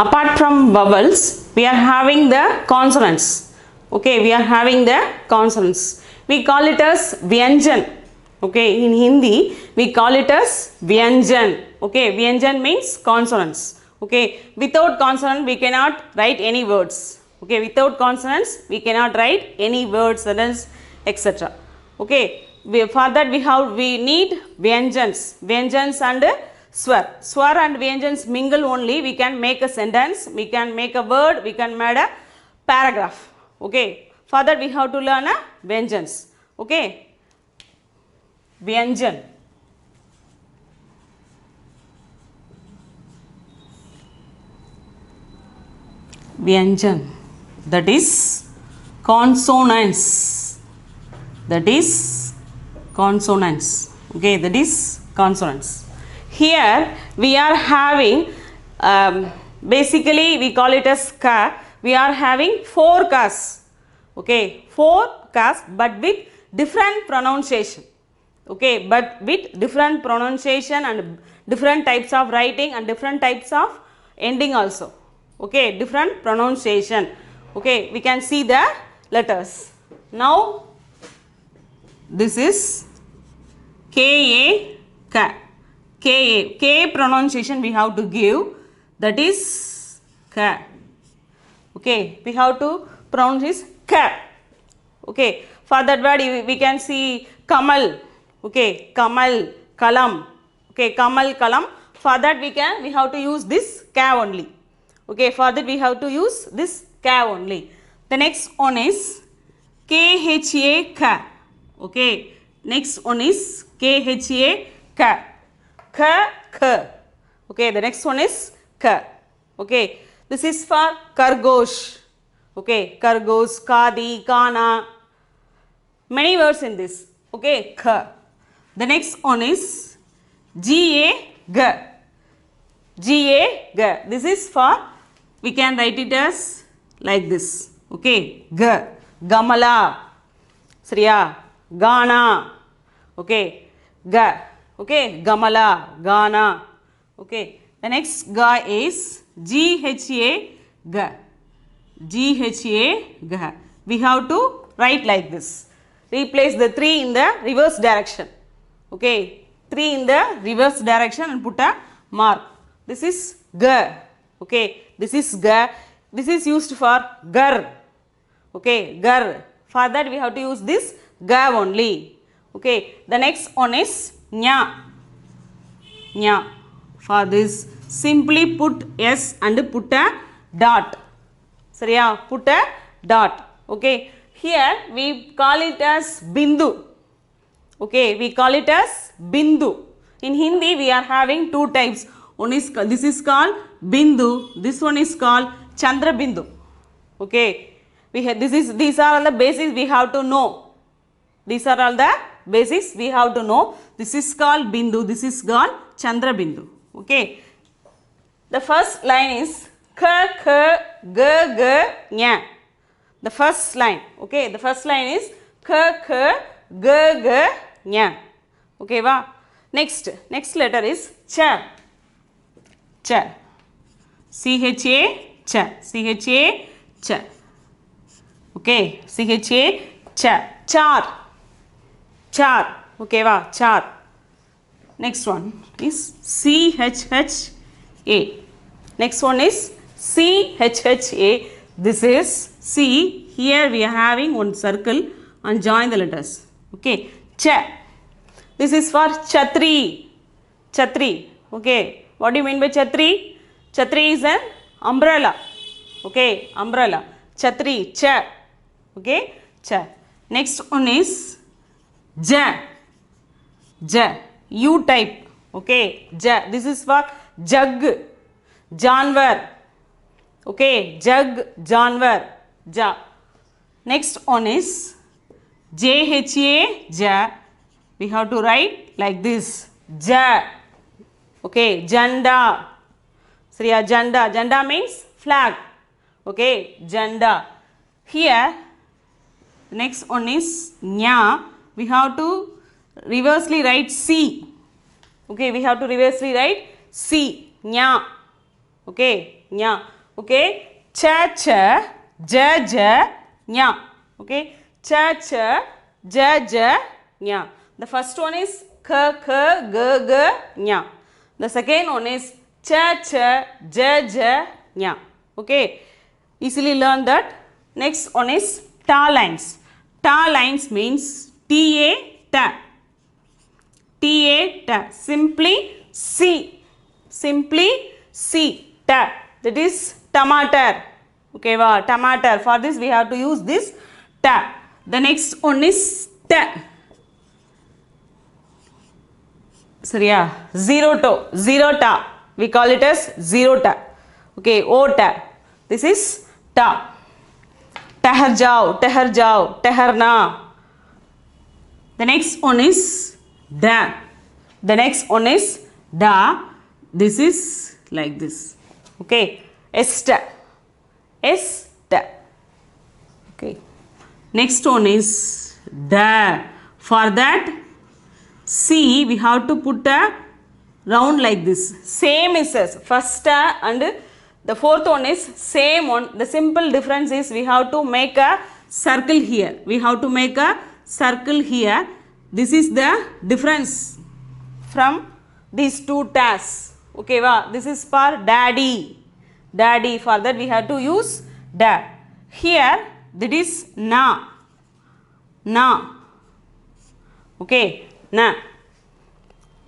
Apart from vowels, we are having the consonants. Okay, we are having the consonants. We call it as Vyanjan. Okay, in Hindi, we call it as Vyanjan. Okay, Vyanjan means consonants. Okay, without consonant, we cannot write any words. Okay, without consonants, we cannot write any words, sentence, etc. Okay, for that we need Vyanjans and swar. Swar and Vyanjans mingle only, we can make a sentence, we can make a word, we can make a paragraph. Okay, for that we have to learn a Vyanjans. Okay, Vyanjan. Vyanjan, that is consonants. That is consonants. Okay, that is consonants. Here we are having basically we call it as ka. We are having 4 kas. Okay, 4 kas but with different pronunciation. Okay, but with different pronunciation and different types of writing and different types of ending also. Okay, different pronunciation. Okay, we can see the letters. Now this is K-A, Ka. K-A, K pronunciation we have to give, that is Ka. Okay, we have to pronounce this Ka. Okay, for that word we can see Kamal. Okay, Kamal, Kalam. Okay, Kamal, Kalam. For that we have to use this Ka only. Okay, for that we have to use this Ka only. The next one is K-H-A, Ka. Okay, next one is K-H-A, Ka. Ka, Ka. Okay, the next one is Ka. Okay, this is for Kargosh. Okay, Kargosh, Kadi, Kana. Many words in this. Okay, Ka. The next one is G-A, Ga. G-A, Ga. This is for, we can write it as like this. Okay, Ga. Gamala. Sriya. Gana. Okay, Ga. Okay, Gamala, Gana. Okay, the next Ga is G-H-A, Ga. G-H-A, Ga. We have to write like this. Replace the 3 in the reverse direction. Okay, 3 in the reverse direction and put a mark. This is Ga. Okay, this is Ga. This is used for Gar. Okay, Gar. For that we have to use this Ga only. Okay, the next one is Nya. Nya. For this, simply put S and put a dot. Sariya, put a dot. Okay, here we call it as Bindu. Okay, we call it as Bindu. In Hindi, we are having 2 types. One is, this is called Bindu. This one is called Chandra Bindu. Okay, these are all the basics we have to know. These are all the basics we have to know. This is called Bindu. This is called Chandra Bindu. Okay. The first line is Ka, Ka, Ga, Ga, Nya. The first line. Okay. The first line is Ka, Ka, Ga, Ga, Nya. Okay. Wow. Next letter is Cha. Cha. C-H-A, Cha. C-H-A, Cha. Okay. C-H-A, Cha. Char. Char. Okay, wow, char. Next one is C-H-H-A. Next one is C-H-H-A. This is C. Here we are having one circle and join the letters. Okay, Cha. This is for Chhatri. Chhatri. Okay, what do you mean by Chhatri? Chhatri is an umbrella. Okay, umbrella. Chhatri, Cha. Okay, Cha. Next one is Ja. Ja. U type. Okay. Ja. This is for Jug. Janvar. Okay. Jug. Janvar. Ja. Next one is J-H-A. Ja. We have to write like this. Ja. Okay. Janda. Sriya, Janda. Janda means flag. Okay. Janda. Here, next one is Nya. We have to reversely write C. Okay, we have to reversely write C. Nya. Okay, nya. Okay, cha cha ja ja nya. Okay, cha cha ja ja nya. The first one is ka ka ga ga nya. The second one is cha cha ja ja nya. Okay, easily learn that. Next one is ta lines. Ta lines means ta ta. Ta ta. Simply see. Simply see. Ta. That is tomato. Okay, wow, tomato. For this we have to use this ta. The next one is ta. Sorry, zero to. Zero ta. We call it as zero ta. Okay, o ta. This is ta. Tahar jao, taharna. The next one is da. The next one is da. This is like this. Okay, esta. Esta. Okay. Next one is da. For that, see, we have to put a round like this. Same is as first and the fourth one is same one. The simple difference is we have to make a circle here. We have to make a circle here. This is the difference from these two tasks. Okay, wow. This is for daddy. Daddy. For that we have to use da. Here that is na. Na. Okay, na.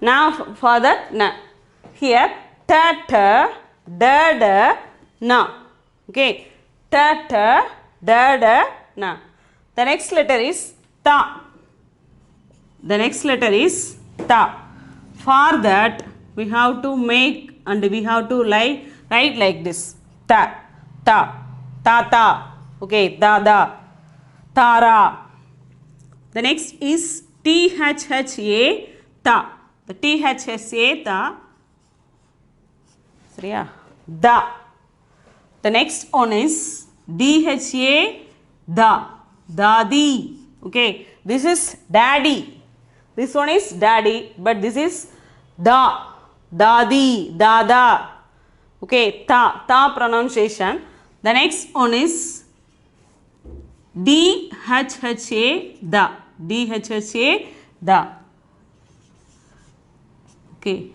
Now for that na. Here ta ta da da na. Okay, ta ta da da na. The next letter is ta. The next letter is ta. For that we have to make and we have to write like this. Ta ta ta ta. Okay, da da tara. The next is thha ta. The thha ta. Sorry, da. The next one is dha da. Dadi. Okay, this is daddy. This one is daddy, but this is da. Dadi, dada. Okay, ta. Ta pronunciation. The next one is dha da. Dha da. Okay,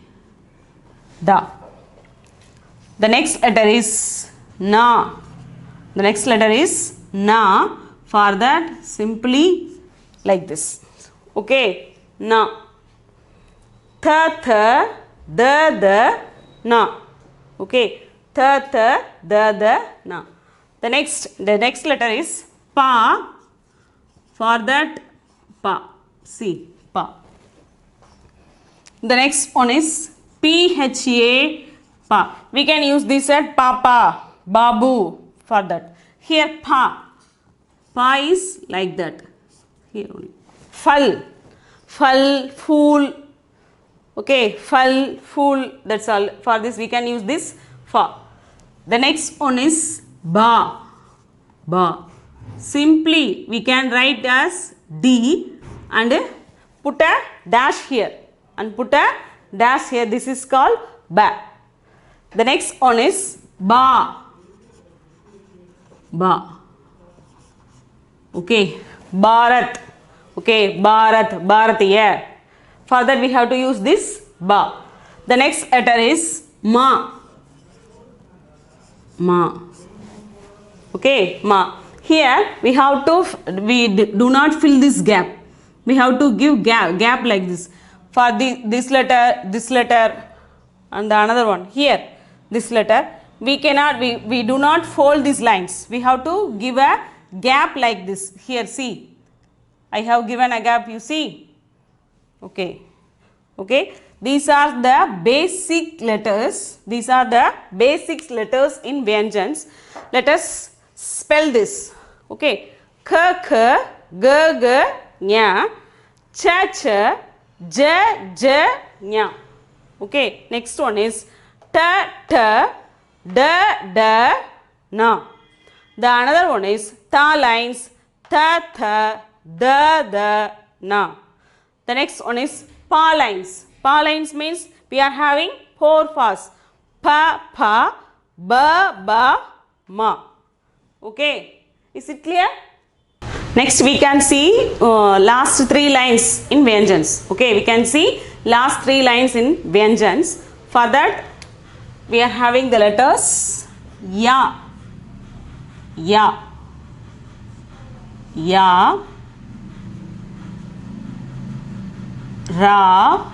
da. The next letter is na. The next letter is na. For that simply like this. Okay, na. Tha tha da da na. Okay, tha tha da da na. The next letter is pa. For that pa. See, pa. The next one is pha pa. We can use this at papa, babu. For that here pa. Pa is like that. Here only. Fal. Fal, fool. Okay, fal, fool. That's all. For this we can use this fa. The next one is ba. Ba. Simply we can write as d and put a dash here. And put a dash here. This is called ba. The next one is ba. Ba. Okay, Bharat. Okay, Bharat, Bharatiya. For that we have to use this ba. The next letter is ma. Ma. Okay, ma. Here we have to, we do not fill this gap. We have to give gap like this. For this letter and the another one. Here, this letter. We cannot, we do not fold these lines. We have to give a gap like this. Here, see. I have given a gap, you see. Okay. Okay. These are the basic letters. These are the basic letters in Vyanjans. Let us spell this. Okay. K, k, g, g, nya, cha, cha, ja, ja, nya. Okay. Next one is ta, ta, da, da, na. The another one is ta lines, ta, tha, da, da, na. The next one is pa lines. Pa lines means we are having 4 pas. Pa, pa, ba, ma. Okay, is it clear? Next we can see last 3 lines in Vyanjans. Okay, we can see last 3 lines in Vyanjans. For that we are having the letters ya, ya, ya, ra,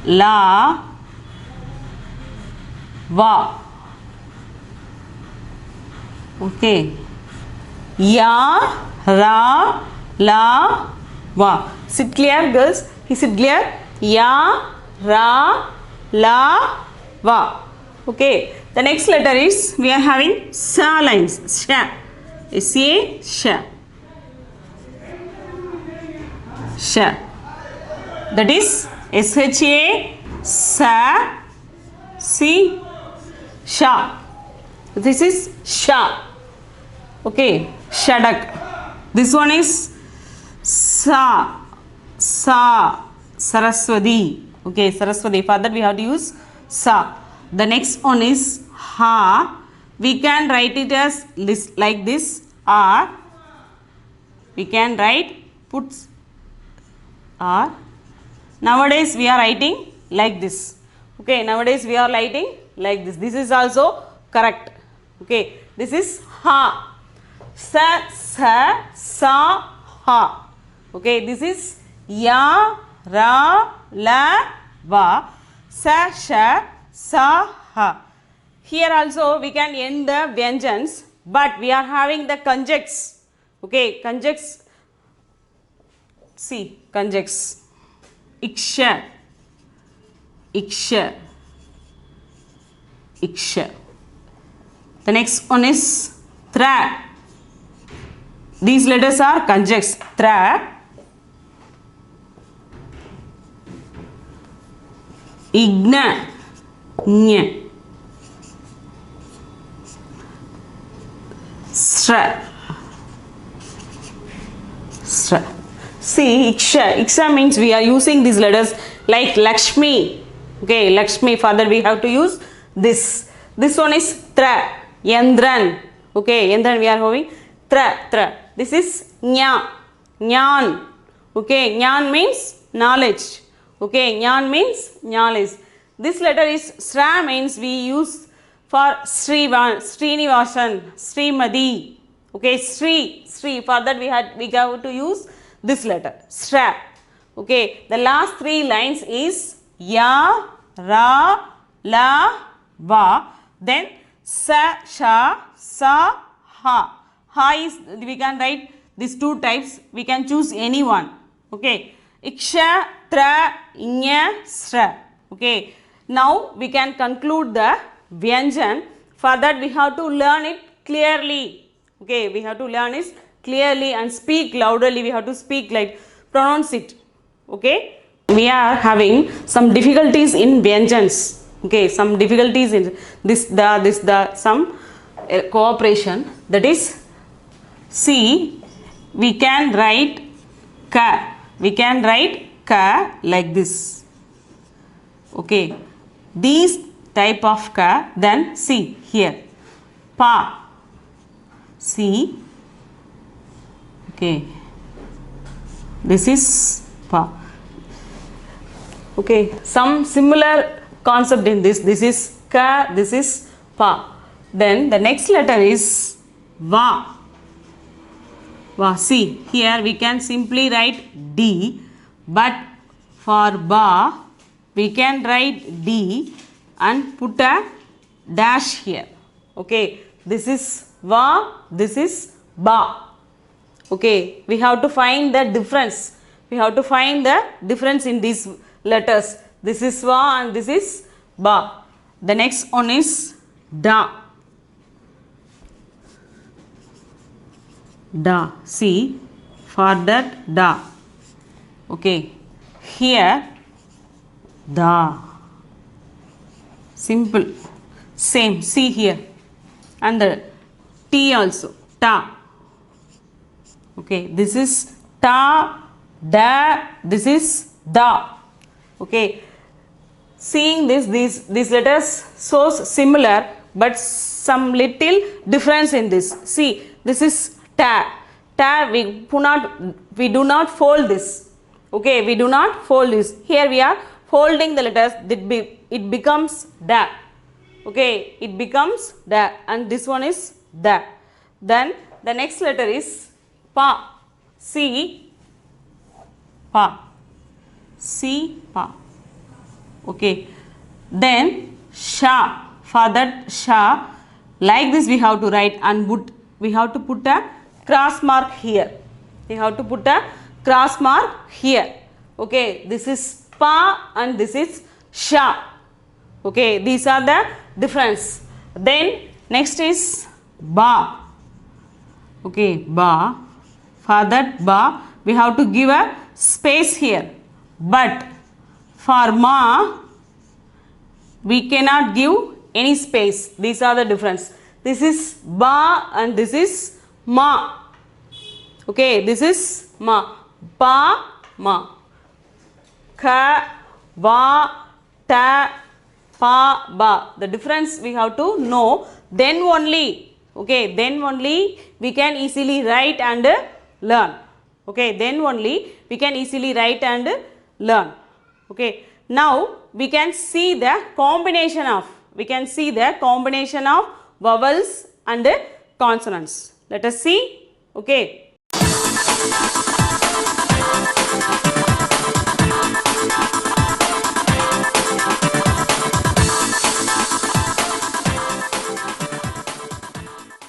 la, va. Okay, ya, ra, la, va. Is it clear, girls? Is it clear? Ya, ra, la, va. Okay, the next letter is we are having sa lines. Sha. S-A, sha. Sha. That is S-H-A, sa, si, sha. This is sha. Okay, shadak. This one is sa, sa, Saraswati. Okay, Saraswati. For that we have to use sa. The next one is ha. We can write it as like this, or we can write puts or. Nowadays we are writing like this. Okay, nowadays we are writing like this. This is also correct. Okay, this is ha. Sa, sa, sa, ha. Okay, this is ya, ra, la, va. Sa, sha, sa, ha. Here also we can end the Vyanjans, but we are having the conjuncts. Okay, conjuncts. See, conjuncts. Iksha, iksha, iksha. The next one is tra. These letters are conjuncts. Tra, igna, nya, stra, stra. See, iksha. Iksha means we are using these letters like Lakshmi. Okay, Lakshmi. For that we have to use this. This one is tra. Yandran. Okay, Yandran we are having tra, tra. This is nya, nyan. Okay, nyan means knowledge. Okay, nyan means knowledge. This letter is sra means we use for Srinivasan, Srimadi. Okay, Sri. For that we have to use this letter, sra. Okay, the last 3 lines is ya, ra, la, va. Then sa, sha, sa, ha. Ha is, we can write these 2 types. We can choose any one. Okay, iksha, tra, nya, sra. Okay, now we can conclude the Vyanjan. For that we have to learn it clearly. Okay, we have to learn it clearly and speak loudly. We have to speak like pronounce it. Okay, we are having some difficulties in Vyanjans. Okay, some difficulties in some cooperation. That is, see, we can write ka. We can write ka like this. Okay, these type of ka. Then see here, pa. See. Okay, this is pa. Okay, some similar concept in this. This is ka, this is pa. Then the next letter is va. Va. See, here we can simply write D, but for ba we can write D and put a dash here. Okay, this is va, this is ba. Okay, we have to find the difference. We have to find the difference in these letters. This is va and this is ba. The next one is da. Da. See, for that da. Okay, here da. Simple. Same. See here. And the T also. Ta. Okay, this is ta, da, this is da. Okay, seeing this, these letters so similar, but some little difference in this. See, this is ta. Ta, we do not fold this. Okay, we do not fold this. Here we are folding the letters. It becomes da. Okay, it becomes da, and this one is da. Then the next letter is pa. C, pa. C, pa. Okay. Then sha. For that sha, like this we have to write, and we have to put a cross mark here. We have to put a cross mark here. Okay. This is pa and this is sha. Okay. These are the difference. Then next is ba. Okay, ba. For that ba, we have to give a space here. But for ma, we cannot give any space. These are the difference. This is ba and this is ma. Okay, this is ma. Ba, ma. Ka, va, ta, pa, ba. The difference we have to know. Then only, okay, then only we can easily write and learn. Okay, then only we can easily write and learn. Okay, now we can see the combination of vowels and consonants. Let us see. Okay.